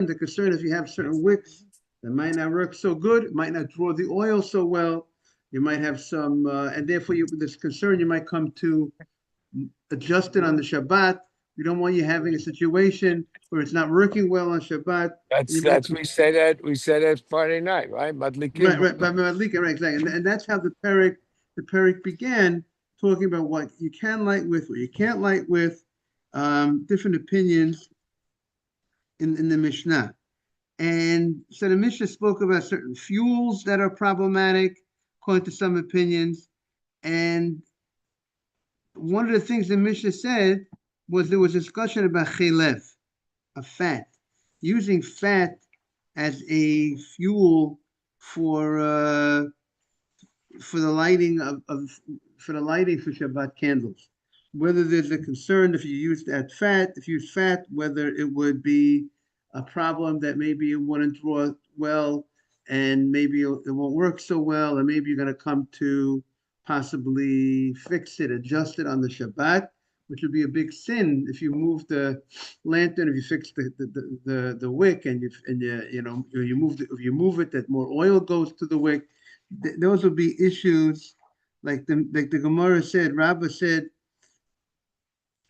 The concern if you have certain wicks that might not work so good, it might not draw the oil so well. You might have some, and therefore this concern you might come to adjust it on the Shabbat. We don't want you having a situation where it's not working well on Shabbat. And you might That's we said that Friday night, right? right, Madlikin. right, by Malika, right, exactly, and that's how the Perik began talking about what you can light with, what you can't light with, different opinions in the Mishnah. And so the Mishnah spoke about certain fuels that are problematic, according to some opinions. And one of the things the Mishnah said was there was discussion about chelev, a fat, using fat as a fuel for uh, for the lighting of for the lighting for Shabbat candles. Whether there's a concern if you use fat, whether it would be a problem that maybe it wouldn't draw well, and maybe it won't work so well, and maybe you're going to come to possibly fix it, adjust it on the Shabbat, which would be a big sin if you move the lantern, if you fix the wick, and you move it, that more oil goes to the wick. Those would be issues like the Gemara said. Rabbah said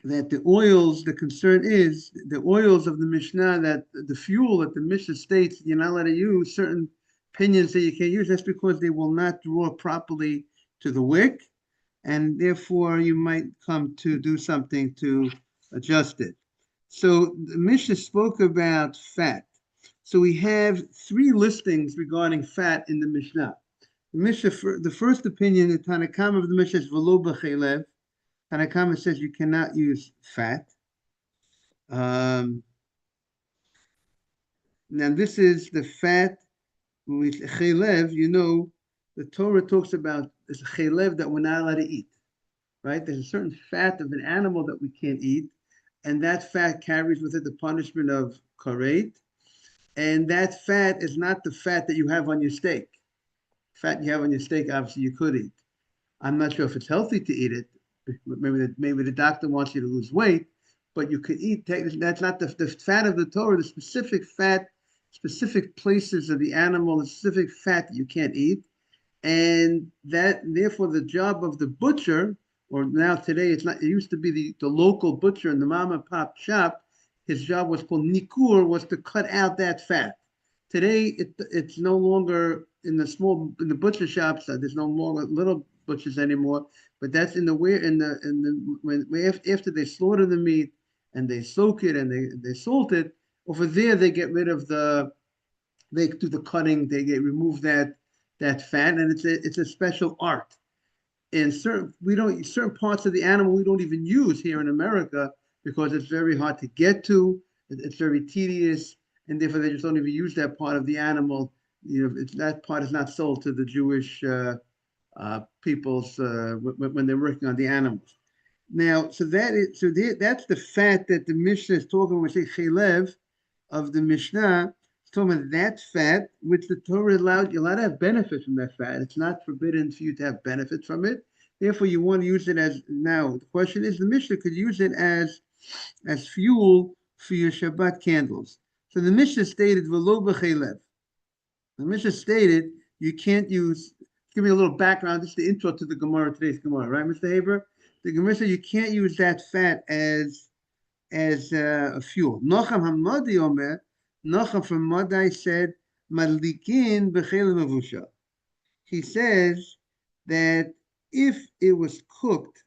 that the concern is the oils of the Mishnah, that the fuel that the Mishnah states you're not allowed to use certain opinions that you can't use. That's because they will not draw properly to the wick, and therefore you might come to do something to adjust it. So the Mishnah spoke about fat. So we have three listings regarding fat in the Mishnah. The first opinion, the Tanakama of the Mishnah is v'lo b'chelev. Tanakama says you cannot use fat. Um, Now this is the fat with chelev. The Torah talks about this chelev that we're not allowed to eat. Right? There's a certain fat of an animal that we can't eat, and that fat carries with it the punishment of karet. And that fat is not the fat that you have on your steak. Fat you have on your steak, obviously you could eat. I'm not sure if it's healthy to eat it. Maybe the doctor wants you to lose weight, but you could eat. That's not the fat of the Torah. The specific fat, specific places of the animal, the specific fat that you can't eat, and that therefore the job of the butcher, or now today it's not. It used to be the local butcher in the mom and pop shop. His job was called nikur, was to cut out that fat. Today it's no longer in the butcher shops. There's no more little butchers anymore. But that's in the where in the when after they slaughter the meat and they soak it and they salt it. Over there they get rid of they do the cutting. They remove that fat, and it's a special art. And certain parts of the animal we don't even use here in America because it's very hard to get to. It's very tedious, and therefore they just don't even use that part of the animal. That part is not sold to the Jewish peoples when they're working on the animals. Now, that's the fat that the Mishnah is talking about. We say chelev of the Mishnah. It's talking about that fat, which the Torah allowed you're allowed to have benefit from that fat. It's not forbidden for you to have benefit from it. Therefore, you want to use it as now. The question is, the Mishnah could use it as fuel for your Shabbat candles. So the Mishnah stated v'lo b'chelev. The Mishnah stated you can't use. Give me a little background. This is the intro to the Gemara, today's Gemara, right, Mr. Haber? The Gemara said you can't use that fat as a fuel. Nocham Hamadi Omer, Nocham from Madai said Madlikin b'chelev mavusha. He says that if it was cooked,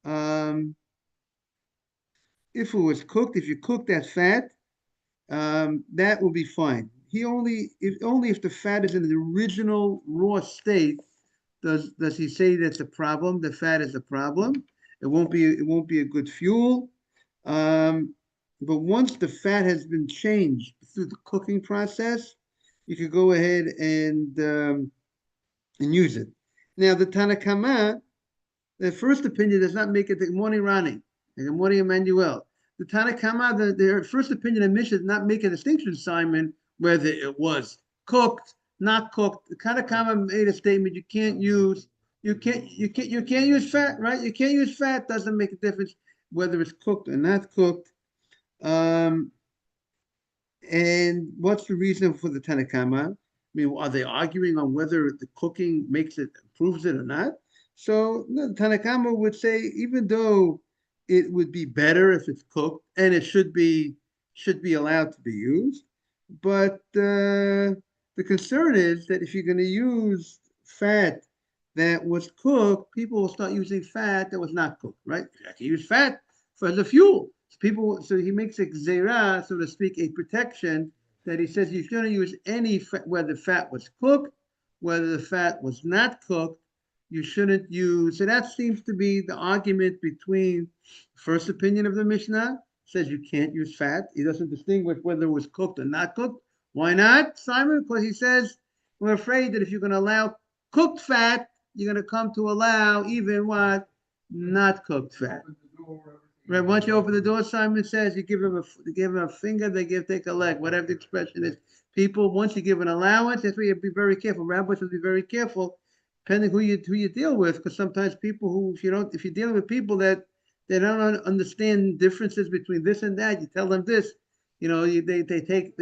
um, if you cook that fat, that will be fine. If the fat is in the original raw state, does he say that's a problem? The fat is a problem. It won't be a good fuel. But once the fat has been changed through the cooking process, you could go ahead and use it. Now the Tanakama, the first opinion does not make it. The morning Rani, and the morning Emmanuel. The Tanakama, their first opinion of Mishnah did not make a distinction, Simon, whether it was cooked, not cooked. The Tanakama made a statement: you can't use fat, right? You can't use fat. Doesn't make a difference whether it's cooked or not cooked. Um, And what's the reason for the Tanakama? I mean, are they arguing on whether the cooking makes it, improves it or not? So the Tanakama would say, even though it would be better if it's cooked, and it should be allowed to be used, but the concern is that if you're going to use fat that was cooked, people will start using fat that was not cooked, right? I can use fat for the fuel. So he makes a gzeira, so to speak, a protection that he says you're going to use any fat, whether fat was cooked, whether the fat was not cooked, you shouldn't use. So that seems to be the argument between first opinion of the Mishnah, says you can't use fat. He doesn't distinguish whether it was cooked or not cooked. Why not, Simon? Because he says we're afraid that if you're going to allow cooked fat, you're going to come to allow even what? Not cooked fat. Right, once you open the door, Simon says, you give him a finger, take a leg, whatever the expression is. People, once you give an allowance, that's why you have to be very careful. Rabbis should be very careful, depending who you deal with, because sometimes people who, if you're dealing with people that they don't understand differences between this and that, you tell them this, they take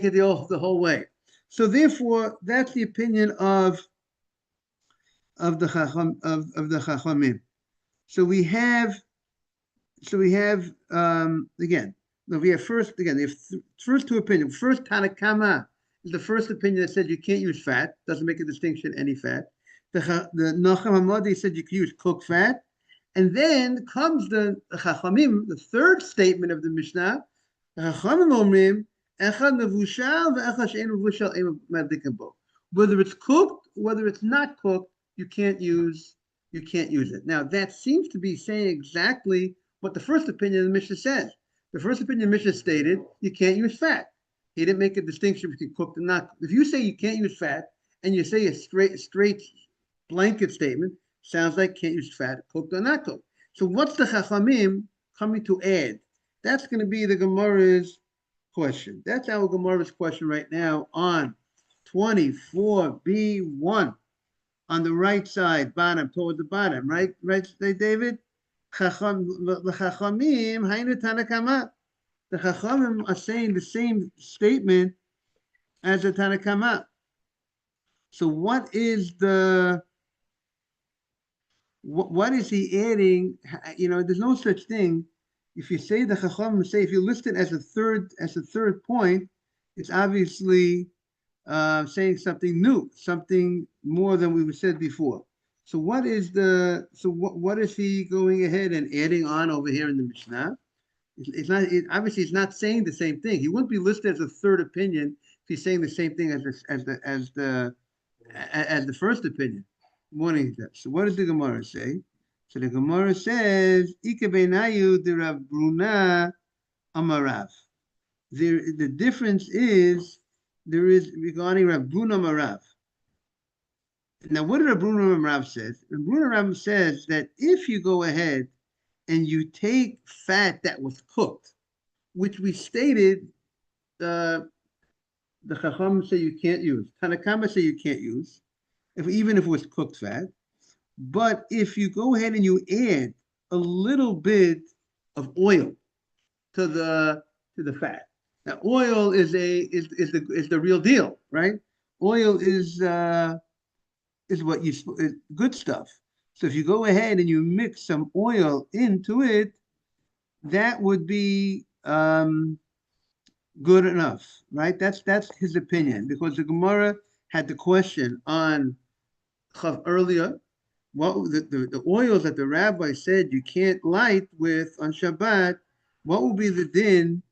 it the whole way. So therefore, that's the opinion of the Chachamim. So we have again. No, we have first again. We have first two opinions. First, Tanakama is the first opinion that said you can't use fat. Doesn't make a distinction any fat. The Nachum Hamadi said you can use cooked fat, and then comes the Chachamim, the third statement of the Mishnah. The Chachamim omrim echad mevushal ve'echad she'en mevushal ein madlikin bo. Whether it's cooked, whether it's not cooked, you can't use it. Now that seems to be saying exactly what the first opinion of the Mishnah says. The first opinion of the Mishnah stated you can't use fat. He didn't make a distinction between cooked and not. If you say you can't use fat and you say a straight blanket statement, sounds like can't use fat, cooked or not cooked. So what's the Chachamim coming to add? That's going to be the Gemara's question. That's our Gemara's question right now on 24b1. On the right side, bottom, toward the bottom, right, David? The Chachamim, Hainu Tanakama. The Chachamim are saying the same statement as the Tanakama. So what is he adding? There's no such thing. If you say the Chachamim say, if you list it as a third point, it's obviously saying something new, something more than we said before. So what is he going ahead and adding on over here in the Mishnah? Obviously it's not saying the same thing. He wouldn't be listed as a third opinion if he's saying the same thing as the first opinion. Morning. So what does the Gemara say? So the Gemara says, Ike beinayu de Rav Bruna amarav. The difference is there is regarding Rav Bruna Marav. Now, what did Rav Bruna Marav says? Rav Bruna Marav says that if you go ahead and you take fat that was cooked, which we stated, the Chacham say you can't use, Tanakama say you can't use, even if it was cooked fat. But if you go ahead and you add a little bit of oil to the fat. Now, oil is the real deal, right? Oil is what is good stuff. So if you go ahead and you mix some oil into it, that would be good enough, right? That's his opinion, because the Gemara had the question on Chav earlier. What the oils that the rabbi said you can't light with on Shabbat? What will be the din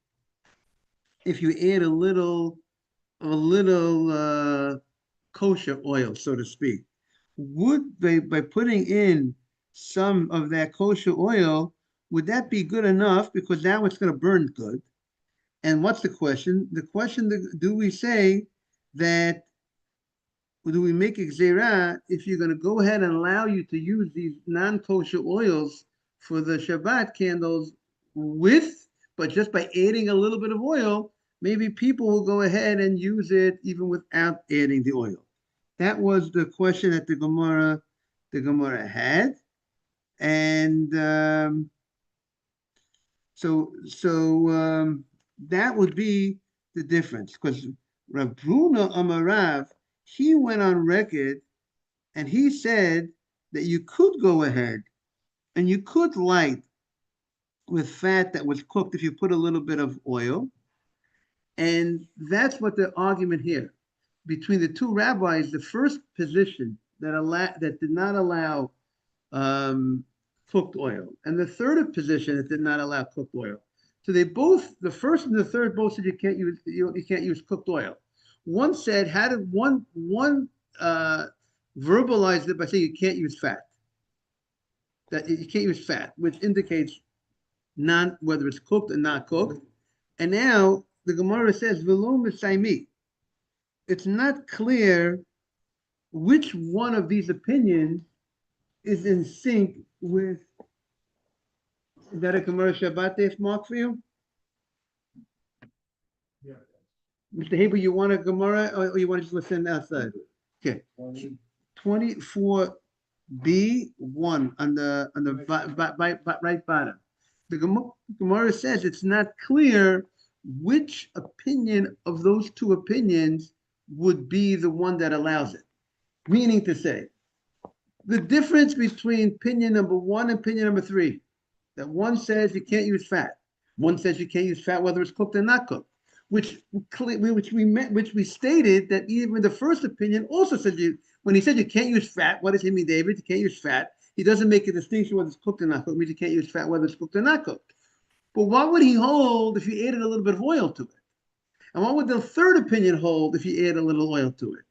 if you add a little kosher oil, so to speak? Would by putting in some of that kosher oil, would that be good enough? Because now it's going to burn good. And what's the question? The question: do we say that? Or do we make a gzeira if you're going to go ahead and allow you to use these non-kosher oils for the Shabbat candles but just by adding a little bit of oil, maybe people will go ahead and use it even without adding the oil. That was the question that the Gemara had, and so That would be the difference. Because Rav Bruna Amarav, he went on record and he said that you could go ahead and you could light with fat that was cooked if you put a little bit of oil. And that's what the argument here between the two rabbis. The first position that did not allow cooked oil, and the third position that did not allow cooked oil. So they both, the first and the third, both said you can't use cooked oil. One said one verbalized it by saying you can't use fat. That you can't use fat, which indicates whether it's cooked or not cooked. And now the Gemara says v'lo misaimi. It's not clear which one of these opinions is in sync with. Is that a Gemara Shabbat mark for you? Yeah. Mr. Haber, you want a Gemara or you want to just listen outside? Okay. 24b1 on the right bottom. The Gemara says it's not clear which opinion of those two opinions would be the one that allows it. Meaning to say, the difference between opinion number 1 and opinion number 3, that one says you can't use fat, one says you can't use fat whether it's cooked or not cooked, which we stated that even the first opinion also said when he said you can't use fat, what does he mean, David? You can't use fat. He doesn't make a distinction whether it's cooked or not cooked. It means you can't use fat whether it's cooked or not cooked. But what would he hold if you added a little bit of oil to it? And what would the third opinion hold if you add a little oil to it?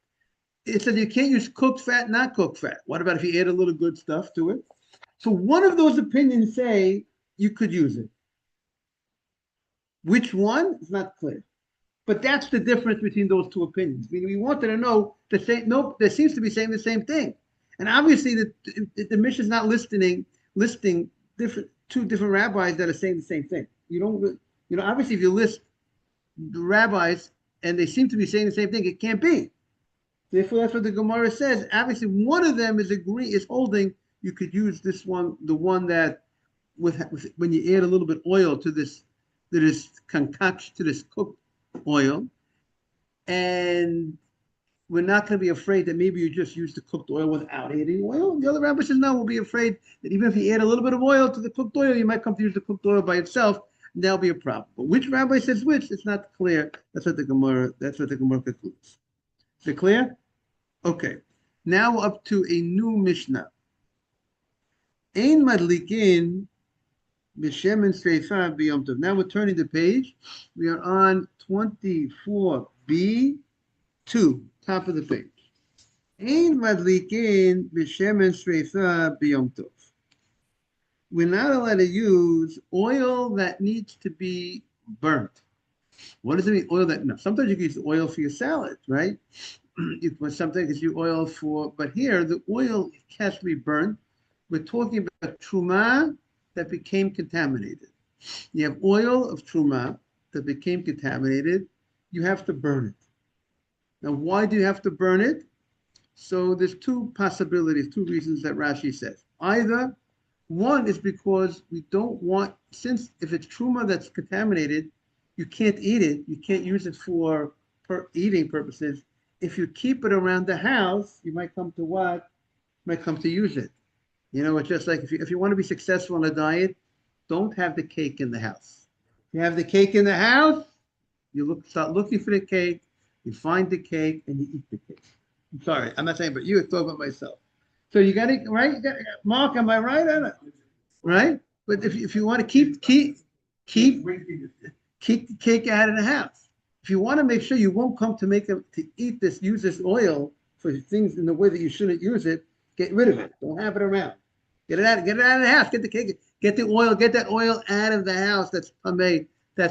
It said you can't use cooked fat, not cooked fat. What about if you add a little good stuff to it? So one of those opinions say you could use it. Which one? It's not clear. But that's the difference between those two opinions. I mean, we wanted to know there seems to be saying the same thing. And obviously the Mishnah is not listing two different rabbis that are saying the same thing. Obviously if you list the rabbis and they seem to be saying the same thing, it can't be. Therefore, that's what the Gemara says. Obviously, one of them is holding you could use this one, the one that when you add a little bit oil to this concoction, to this cooked oil, and we're not going to be afraid that maybe you just use the cooked oil without adding oil. The other rabbi says, no, we'll be afraid that even if you add a little bit of oil to the cooked oil, you might come to use the cooked oil by itself, and that'll be a problem. But which rabbi says which, it's not clear. That's what the Gemara concludes. Is it clear? Okay. Now up to a new Mishnah. Ein madlikin b'shemen seifa b'yom tov. Now we're turning the page. We are on 24b2, top of the page. Ein madlikin b'shemen seifa b'yom tov. We're not allowed to use oil that needs to be burnt. What does it mean? Oil that? No. Sometimes you can use oil for your salad, right? You put something as you oil for, but here the oil has to be burnt. We're talking about truma that became contaminated. You have oil of truma that became contaminated. You have to burn it. Now, why do you have to burn it? So there's two possibilities, two reasons that Rashi says. Either one is because we don't want, since if it's truma that's contaminated, you can't eat it. You can't use it for eating purposes. If you keep it around the house, you might come to what? You might come to use it. It's just like if you want to be successful on a diet, don't have the cake in the house. If you have the cake in the house, you start looking for the cake, you find the cake, and you eat the cake. I'm sorry, I'm not saying but you, I'm talking about myself. So you got it, right? Mark, am I right on it? Right? But if you want to keep the cake out of the house. If you want to make sure you won't come to use this oil for things in the way that you shouldn't use it, get rid of it. Don't have it around. Get it out of the house. Get the cake. Get that oil out of the house that's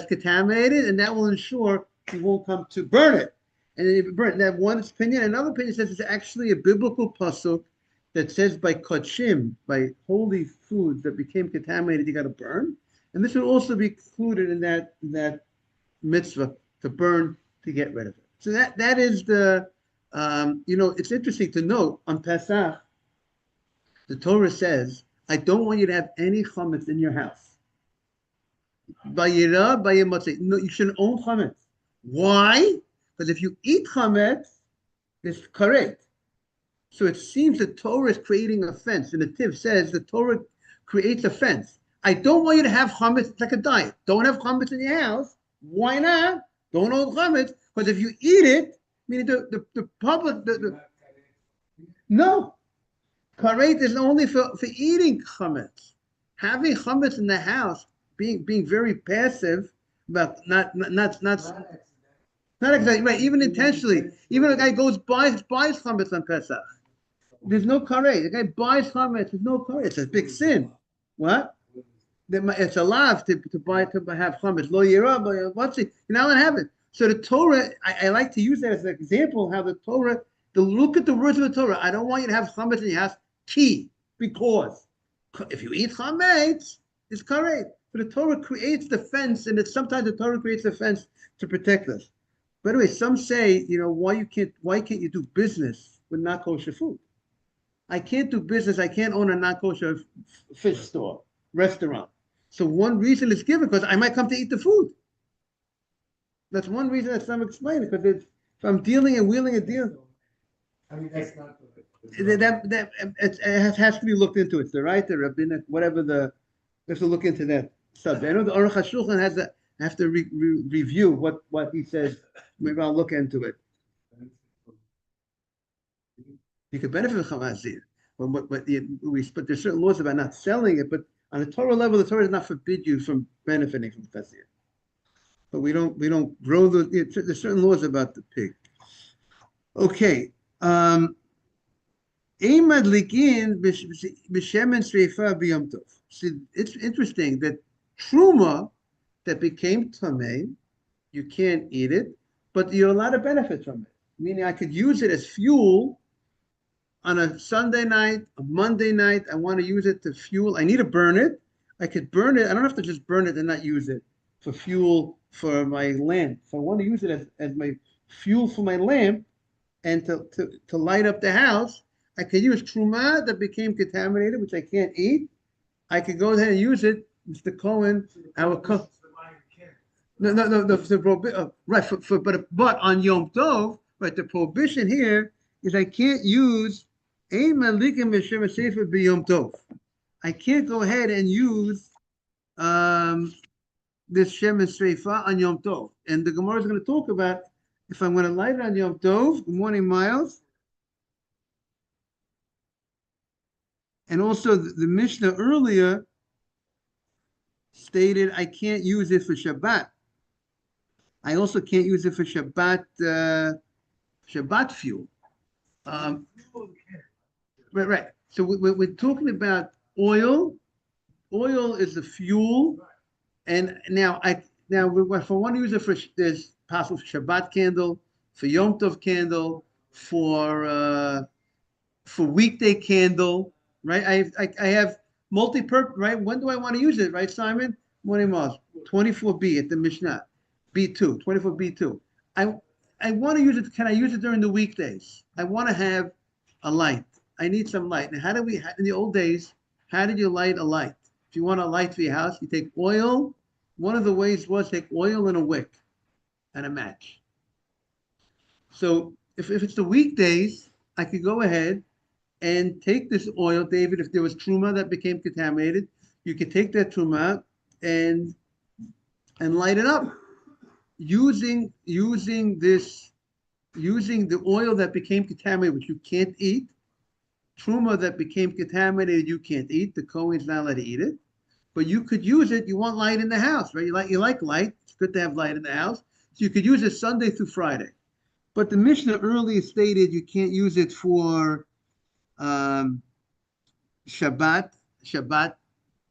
contaminated, and that will ensure you won't come to burn it. And then you burn it. That one opinion. Another opinion says it's actually a biblical pasuk that says by kodshim, by holy foods that became contaminated, you got to burn. And this will also be included in that mitzvah to burn, to get rid of it. So that is the, it's interesting to note on Pesach, the Torah says, I don't want you to have any chametz in your house. Bayira, bayimatzeh. No, you shouldn't own chametz. Why? Because if you eat chametz, it's correct. So it seems the Torah is creating a fence. And the Tiv says the Torah creates a fence. I don't want you to have chametz. It's like a diet. Don't have chametz in your house. Why not? Don't own chametz. Because if you eat it, meaning the public, no. Karet is only for eating chametz. Having chametz in the house, being very passive, but not exactly right. Even intentionally, even a guy goes buys chametz on Pesach. There's no karet. The guy buys chametz. There's no karet. It's a big sin. What? It's allowed to buy to have chametz. Lo yirah, what's it? You're not allowed to have it. So the Torah, I like to use that as an example how the Torah. Look at the words of the Torah. I don't want you to have chametz in your house. Key, because if you eat chametz, it's karet. But the Torah creates the fence, and sometimes the Torah creates the fence to protect us. By the way, some say, why can't you do business with not kosher food? I can't do business. I can't own a not kosher fish store, restaurant. So one reason is given because I might come to eat the food. That's one reason that some explain it, because if I'm dealing and wheeling a deal. I mean, that's not it has to be looked into. It's the right, the rabbinic, whatever we have to look into that subject. I know the Aruch HaShulchan has to have to review what he says. Maybe I'll look into it. You could benefit from Chamazir, but there's certain laws about not selling it. But on a Torah level, the Torah does not forbid you from benefiting from Chazir. But we don't grow there's certain laws about the pig. Okay. See, it's interesting that truma that became tamei, you can't eat it, but you're allowed to benefit from it. Meaning, I could use it as fuel on a Sunday night, a Monday night. I want to use it to fuel. I need to burn it. I could burn it. I don't have to just burn it and not use it for fuel for my lamp. So I want to use it as my fuel for my lamp and to light up the house. I could use truma that became contaminated, which I can't eat. I could go ahead and use it, Mr. Cohen. Our cook. No. Right. But on Yom Tov, right? The prohibition here is I can't use a malikim b'shem sefer b'Yom Tov. I can't go ahead and use this shem sreifa on Yom Tov. And the Gemara is going to talk about if I'm going to light it on Yom Tov. Good morning, Miles. And also the Mishnah earlier stated I can't use it for Shabbat. I also can't use it for Shabbat fuel. Right. So we're talking about oil. Oil is the fuel, and now if I want to use it there's possible for Shabbat candle, for Yom Tov candle, for weekday candle. Right, I have multi-purpose. Right, when do I want to use it? Right, Simon. Morning, Mars. 24b at the Mishnah, B2, 24b2. I want to use it. Can I use it during the weekdays? I want to have a light. I need some light. Now, in the old days, how did you light a light? If you want a light for your house, you take oil. One of the ways was take oil and a wick and a match. So if it's the weekdays, I could go ahead and take this oil, David. If there was truma that became contaminated, you could take that truma and light it up using the oil that became contaminated, which you can't eat. Truma that became contaminated, you can't eat. The Kohen's not allowed to eat it, but you could use it. You want light in the house, right? You like light. It's good to have light in the house. So you could use it Sunday through Friday. But the Mishnah earlier stated you can't use it for Shabbat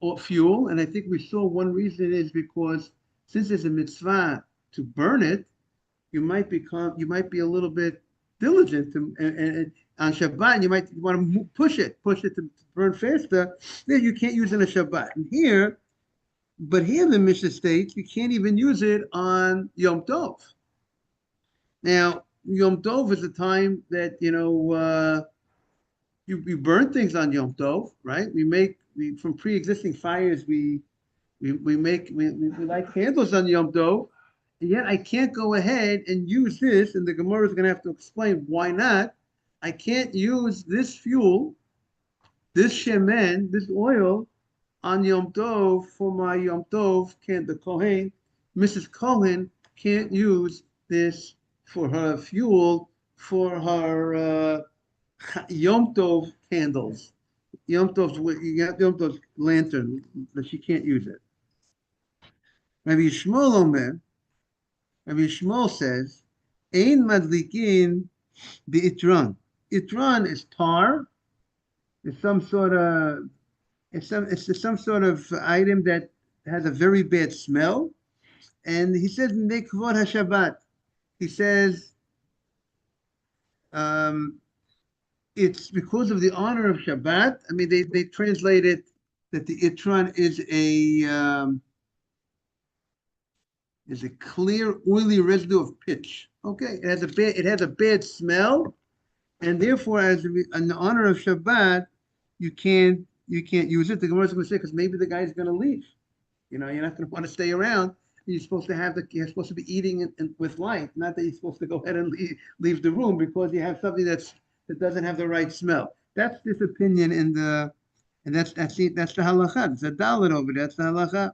or fuel. And I think we saw one reason is because since there's a mitzvah to burn it, you might be a little bit diligent and on Shabbat, you might want to push it to burn faster. Then you can't use it on Shabbat. And here the Mishnah states you can't even use it on Yom Tov. Now, Yom Tov is a time that you burn things on Yom Tov, right? From pre-existing fires we We light candles on Yom Tov, and yet I can't go ahead and use this, and the Gemara is going to have to explain why not. I can't use this fuel, this shemen, this oil on Yom Tov for my Yom Tov. Can't the Kohen, Mrs. Cohen can't use this for her fuel for her Yom Tov candles, Yom Tov's lantern, but she can't use it. Rabbi Yishmael says, Ein madlikin bi'itran. Itran is tar. It's some sort of some sort of item that has a very bad smell. And he says Nekvod HaShabbat. He says it's because of the honor of Shabbat. I mean, they translate it that the itran is a clear, oily residue of pitch. Okay, it has a bad smell, and therefore, in honor of Shabbat, you can't use it. The Gemara is going to say because maybe the guy's going to leave. You're not going to want to stay around. You're supposed to be eating with light, not that you're supposed to go ahead and leave the room because you have something that doesn't have the right smell. That's this opinion and that's the halacha. It's a dalet over there. That's the halacha.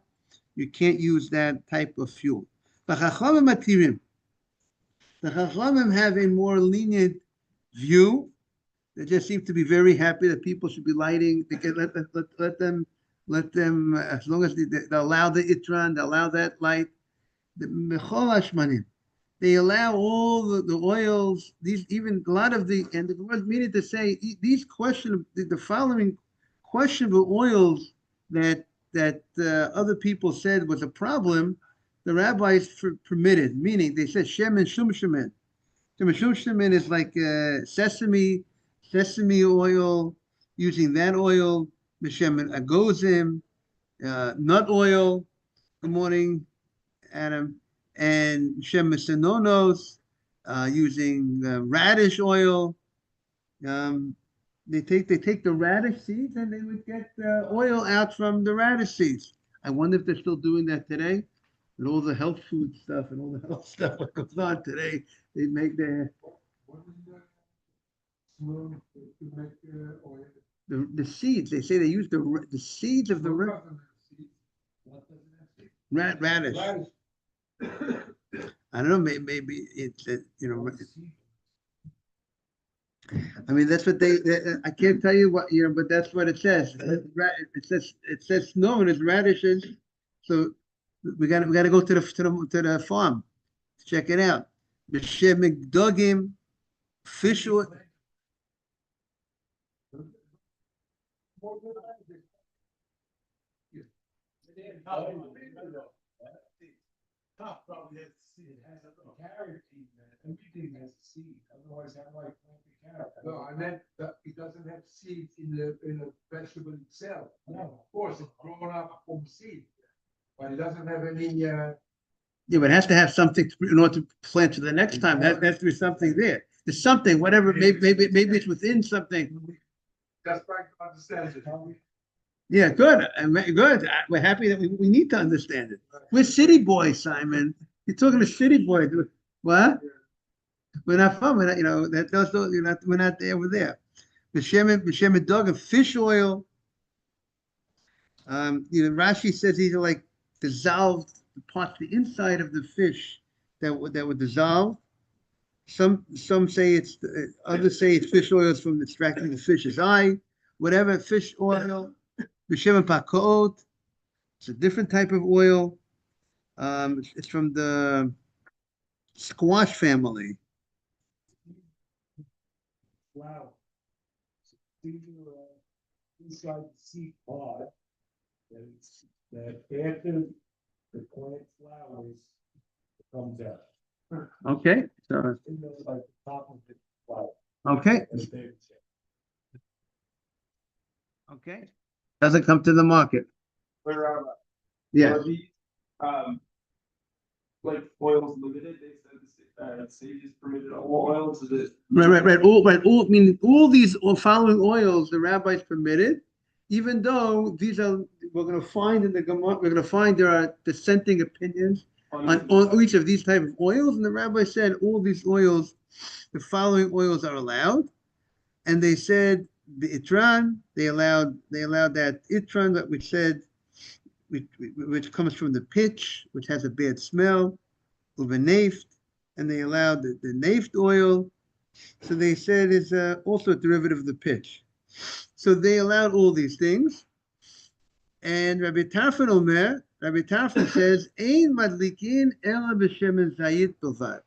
You can't use that type of fuel. The Chachamim have a more lenient view. They just seem to be very happy that people should be lighting. They can let them as long as they allow the itran, they allow that light. They allow all the oils. These even a lot of the and the Gemara meaning to say these the following questionable oils that other people said was a problem, the rabbis permitted, meaning they said shem and shum shemen. Shum shemen is like sesame oil, using that oil, shem agozim, nut oil. Good morning, Adam. And shem mesenonos, using radish oil. They take the radish seeds and they would get oil out from the radish seeds. I wonder if they're still doing that today, with all the health food stuff and all the health stuff that goes on today. They make the seeds. They say they use the seeds of the radish. I don't know. Maybe it's I mean, that's what I can't tell you what but that's what it says. It says no, and it's radishes. So we got to go to the farm to check it out. B'shem Migdogim, fish oil. Top probably has seed. It has a carrot seed. Everything has seed. Otherwise, how do I plant the carrot? No, I meant that it doesn't have seeds in the vegetable itself. No, of course, it's grown up from seed, but it doesn't have any. Yeah, but it has to have something in order to plant to the next time. There has to be something there. There's something, whatever. Maybe it's within something. Just trying to understand it. Yeah, good. Good. We're happy that we need to understand it. We're city boys, Simon. You're talking to city boys. What? We're not fun. We're not, we're not there. We're there. B'shem dog and fish oil. Rashi says these are like dissolved parts, the inside of the fish that would dissolve. Some say others say it's fish oils from extracting the fish's eye. Whatever fish oil. B'shem Pakot, it's a different type of oil. It's from the squash family. Wow. Inside the seed pod, that after the plant flowers, it comes out. Okay, so Like the top of the flower. okay. Okay. Doesn't come to the market. Where Yeah. are these, like oils limited? They said sage is permitted all oils. Is it? Right. All I mean, all these following oils the rabbis permitted, even though we're going to find in the Gemara, we're going to find there are dissenting opinions on each of these type of oils, and the rabbi said all these oils, the following oils are allowed, and they said the itran, they allowed that itran that we said, which comes from the pitch, which has a bad smell, uvenaft, and they allowed the naft oil. So they said is also a derivative of the pitch. So they allowed all these things. And Rabbi Tarfon says, Ein madlikin ela b'shemen zayit bilvad.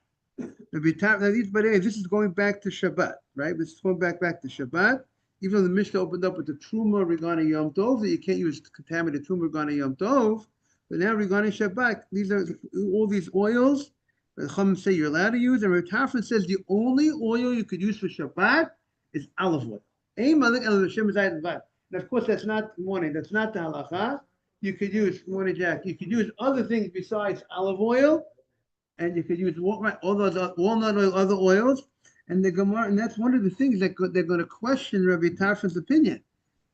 But anyway, this is going back to Shabbat, right? This is going back to Shabbat. Even though the Mishnah opened up with the truma regarding Yom Tov, that you can't use contaminated truma regarding Yom Tov, but now regarding Shabbat, these are all these oils that Chum say you're allowed to use. And Rabbi Tarfon says the only oil you could use for Shabbat is olive oil. Ein madlik ela b'shemen zayit bilvad. And of course, that's not morning. That's not the halacha. You could use morning, Jack. You could use other things besides olive oil, and you could use all those walnut oil, other oils. And the Gemara, and that's one of the things that they're going to question Rabbi Tarfon's opinion.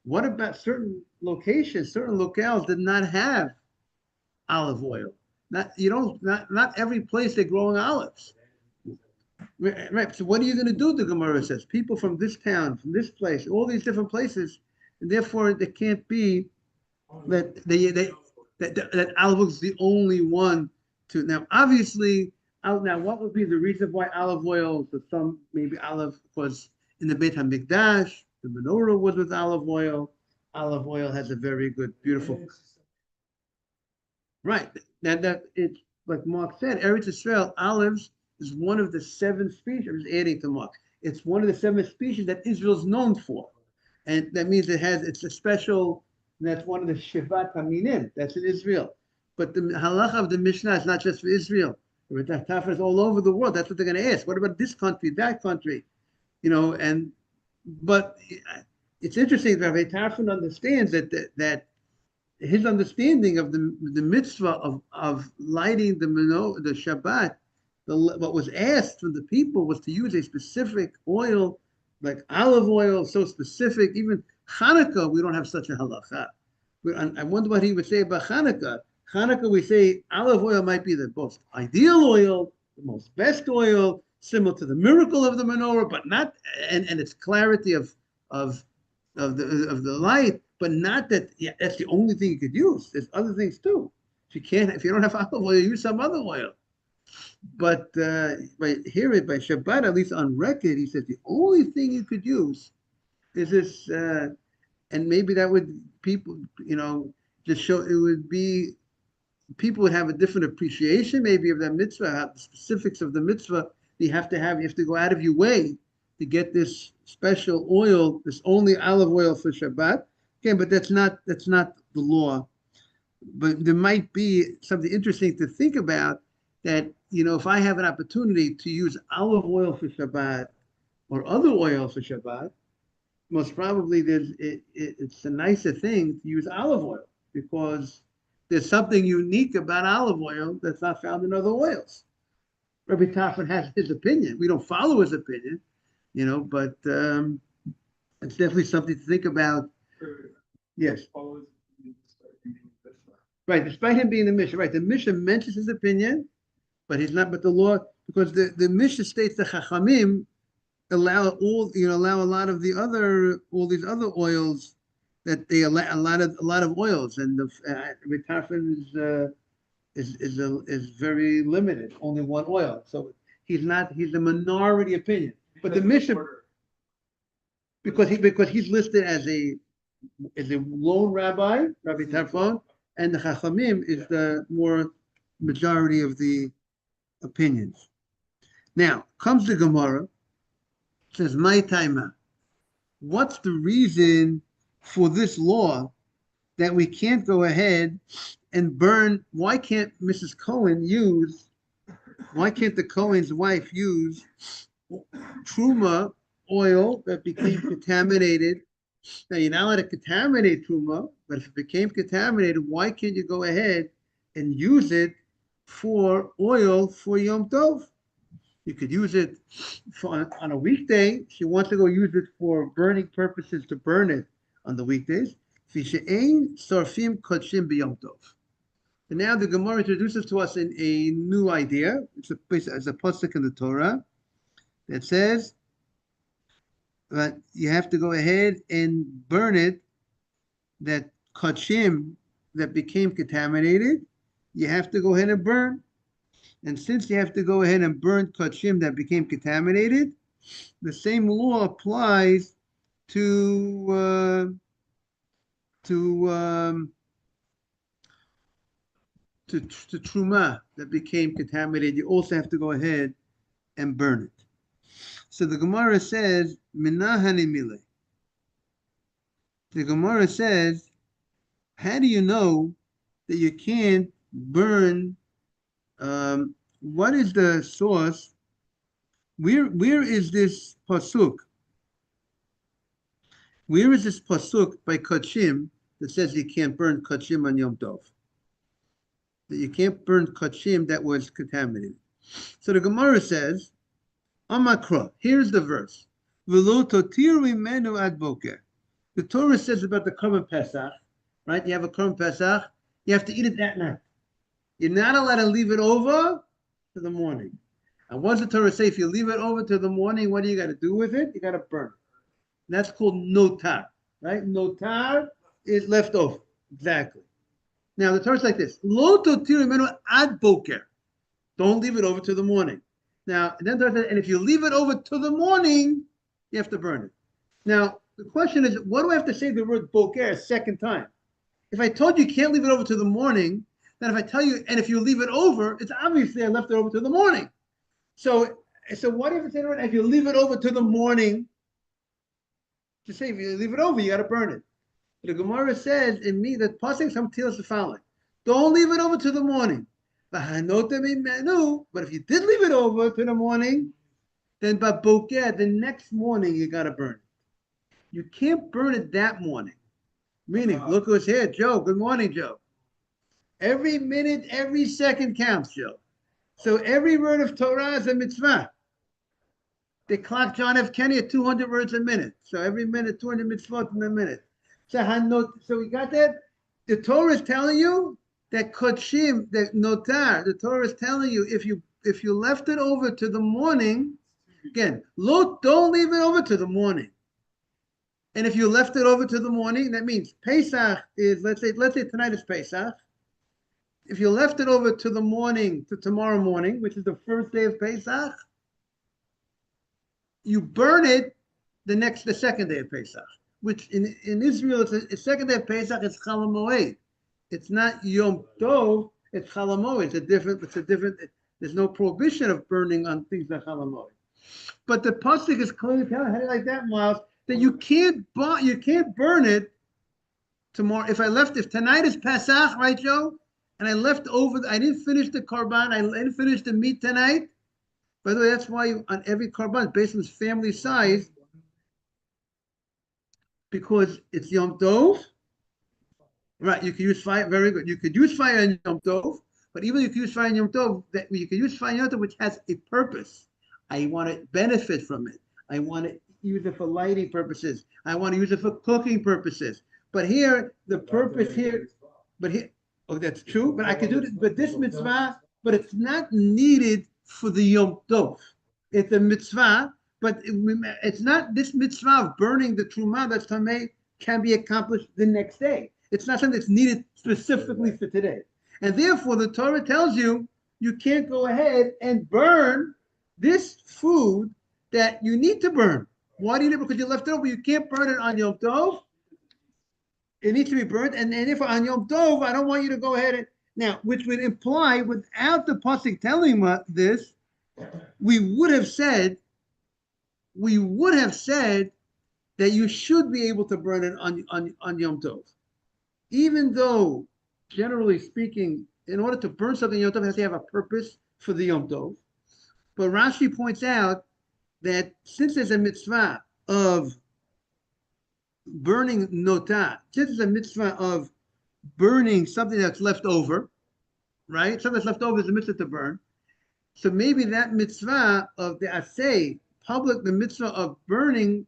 What about certain locations, certain locales did not have olive oil? Not every place they're growing olives. Right. So what are you going to do? The Gemara says people from this town, from this place, all these different places. And therefore, there can't be that olive oil is the only one to. Now, obviously, now what would be the reason why olive oil? For some, maybe olive was in the Beit HaMikdash. The menorah was with olive oil. Olive oil has a very good, beautiful. Right. That it's like Mark said. Eretz Israel olives is one of the 7 species. I'm just adding to Mark. It's one of the 7 species that Israel's known for. And that means it's a special, that's one of the Shivat HaMinim, that's in Israel. But the halacha of the Mishnah is not just for Israel. Tafra is all over the world. That's what they're going to ask. What about this country, that country? But it's interesting that Rabbi Tarfon understands that his understanding of the mitzvah of lighting the Shabbat, what was asked from the people was to use a specific oil, like olive oil, so specific. Even Hanukkah, we don't have such a halacha. I wonder what he would say about Hanukkah. Hanukkah, we say olive oil might be the most ideal oil, the most best oil, similar to the miracle of the menorah, but not, and its clarity of the light, but not that that's the only thing you could use. There's other things too. If you don't have olive oil, use some other oil. But by Shabbat, at least on record, he said the only thing you could use is this, and maybe that would people, just show it would be people would have a different appreciation maybe of that mitzvah, the specifics of the mitzvah. You have to go out of your way to get this special oil, this only olive oil for Shabbat. Okay, but that's not the law. But there might be something interesting to think about that, if I have an opportunity to use olive oil for Shabbat or other oil for Shabbat, most probably it's a nicer thing to use olive oil because there's something unique about olive oil that's not found in other oils. Rabbi Tarfon has his opinion. We don't follow his opinion, but it's definitely something to think about. Yes. Right, despite him being the Mishnah. Right, the Mishnah mentions his opinion, but he's not, but the law, because the Mishnah states the Chachamim allow a lot of all these other oils, that they allow a lot of oils, and the Tarfon is very limited, only one oil. So he's a minority opinion. But the Mishnah, because he's listed as a lone rabbi, Rabbi Tarfon, and the Chachamim is the more majority of the opinions. Now comes the Gemara, says, my taima. What's the reason for this law that we can't go ahead and burn? Why can't the Cohen's wife use truma oil that became contaminated? Now you're not allowed to contaminate truma, but if it became contaminated, why can't you go ahead and use it for oil for Yom Tov? You could use it on a weekday. She wants to go use it for burning purposes to burn it on the weekdays. Fishe'ein sorfim kodshim b'yom tov. So now the Gemara introduces to us a new idea. It's a pasuk in the Torah that says that you have to go ahead and burn it, that kodshim that became contaminated, you have to go ahead and burn. And since you have to go ahead and burn kodshim that became contaminated, the same law applies to truma that became contaminated. You also have to go ahead and burn it. So the Gemara says, "Minahani mile." The Gemara says, how do you know that you can't burn? What is the source? Where is this pasuk? Where is this pasuk by kodshim that says you can't burn kodshim on Yom Tov? That you can't burn kodshim that was contaminated. So the Gemara says, Amakra, here's the verse. V'lo totir mimenu ad boker. The Torah says about the Korban Pesach, right? You have a Korban Pesach, you have to eat it that night. You're not allowed to leave it over to the morning. And what's the Torah say? If you leave it over to the morning, what do you got to do with it? You got to burn it. That's called notar, right? Notar is leftover. Exactly. Now the Torah is like this: Lo totir mimenu ad boker. Don't leave it over to the morning. Now, then the Torah says, and if you leave it over to the morning, you have to burn it. Now, the question is, what do I have to say the word boker a second time? If I told you can't leave it over to the morning, then if I tell you, and if you leave it over, it's obviously I left it over to the morning. So what do you have to say to it? If you leave it over to the morning, to say if you leave it over, you got to burn it. The Gemara says in me that passing some tells us the following: don't leave it over to the morning. But if you did leave it over to the morning, then the next morning you got to burn it. You can't burn it that morning. Meaning, look who's here, Joe. Good morning, Joe. Every minute, every second counts, Joe. So every word of Torah is a mitzvah. They clock John F. Kennedy at 200 words a minute. So every minute, 200 mitzvot in a minute. So we got that? The Torah is telling you that kodshim, that notar, the Torah is telling you if you left it over to the morning, again, don't leave it over to the morning. And if you left it over to the morning, that means Pesach is, let's say tonight is Pesach. If you left it over to the morning, to tomorrow morning, which is the first day of Pesach, you burn it the second day of Pesach, which in Israel, it's the second day of Pesach, it's Chol Hamoed. It's not Yom Tov, it's Chol Hamoed. It's a different, there's no prohibition of burning on things like Chol Hamoed. But the pasuk is clearly telling, how do you like that, Miles? That you can't burn it tomorrow. If tonight is Pesach, right, Joe? And I left over, I didn't finish the korban, I didn't finish the meat tonight. By the way, that's why on every korban, based on its family size, because it's Yom Tov, right? You can use fire, very good. You could use fire in Yom Tov, but even if you use fire in Yom Tov, that you can use fire in Yom Tov, which has a purpose. I want to benefit from it. I want to use it for lighting purposes. I want to use it for cooking purposes. But here, the purpose here, oh, that's true, but I can do it. But this mitzvah, but it's not needed for the Yom Tov. It's a mitzvah, but it's not this mitzvah of burning the truma that's tamei can be accomplished the next day. It's not something that's needed specifically for today. And therefore, the Torah tells you you can't go ahead and burn this food that you need to burn. Why do you need it? Because you left it over. You can't burn it on Yom Tov. It needs to be burnt. And if on Yom Tov, I don't want you to go ahead and, now, which would imply, without the pasuk telling this, we would have said that you should be able to burn it on Yom Tov. Even though, generally speaking, in order to burn something Yom Tov, it has to have a purpose for the Yom Tov. But Rashi points out that since there's a mitzvah of burning nota, since there's a mitzvah of burning something that's left over, right? Something that's left over is a mitzvah to burn. So maybe that mitzvah of the asay, the mitzvah of burning,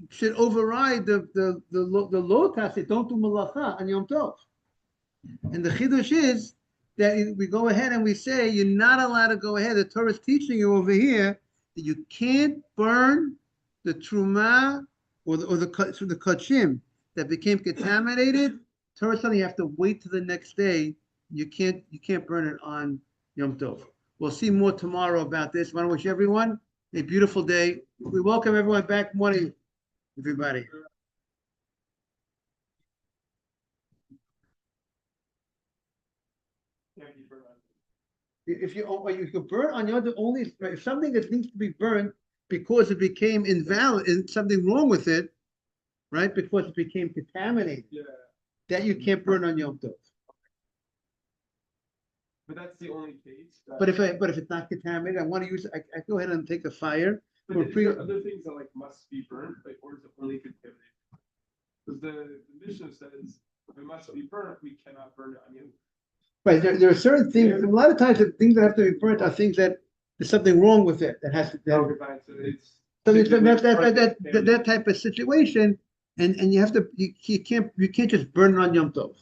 should override the law tacit, don't do malacha on Yom Tov. And the chidush is that we go ahead and we say you're not allowed to go ahead. The Torah is teaching you over here that you can't burn the truma or the kachim that became contaminated. Torah is telling you have to wait till the next day. You can't burn it on Yom Tov. We'll see more tomorrow about this. I want to wish everyone a beautiful day. We welcome everyone back. Morning, everybody. Can't be burned on. If you can burn on Yom Tov only if something that needs to be burned because it became invalid and something wrong with it, right? Because it became contaminated. Yeah, That you can't burn on Yom Tov. but that's the only case. But if it's not contaminated, I want to use I go ahead and take a fire. But for is there other things that like must be burnt, like, or is it only contaminated? Because the Mishnah says if it must be burnt, we cannot burn it on you. Right, there are certain things. A lot of times, the things that have to be burnt are things that there's something wrong with it that has to. Okay, fine. So it's That type of situation, and you have to you can't just burn it on Yom Tov.